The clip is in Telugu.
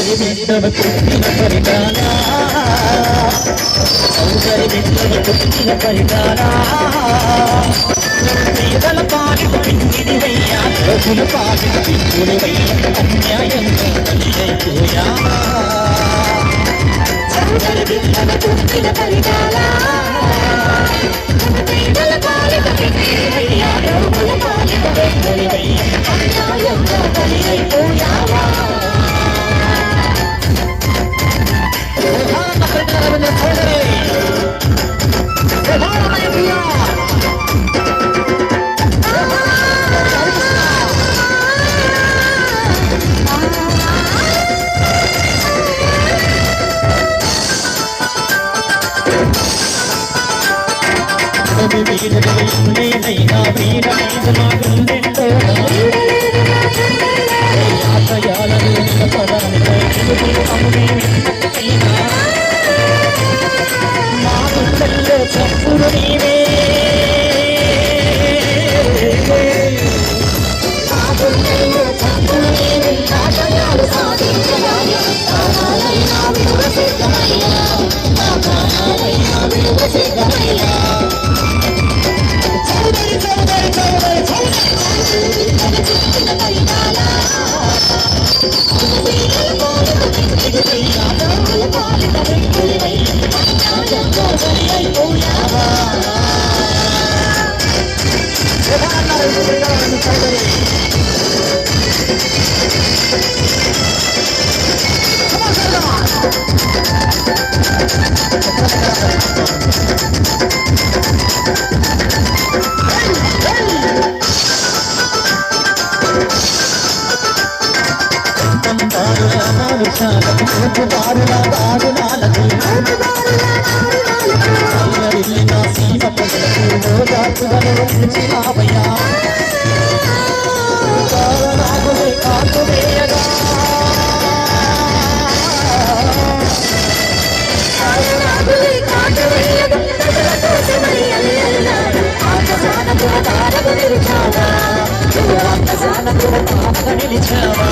సౌందర్య బిడ్డను పుట్టిన పరిగానా సౌందర్య బిడ్డను పుట్టిన పరిగానా పేదల పాలిట పిండివయ్యా ప్రభుల పాలిట పిండివయ్యా అన్యాయంగా బలియైపోయా సౌందర్య బిడ్డను పుట్టిన పరిగానా పేదల పాలిట పిండివయ్యా ప్రభుల పాలిట పిండివయ్యా అన్యాయంగా బలియైపోయావా వీరైనా వీరైన మాగుండెండో ఆశయాలను పదాలైనా మా గుండెల్లో చప్పుడు నీవే మా గుండెల్లో చప్పుడు నీవే ఆశయాలు సాధించడానికి ప్రాణాలైనా విడువసిద్ధమయ్యా మా ప్రాణాలైనా విడువసిద్ధమయ్యా నిలిచావా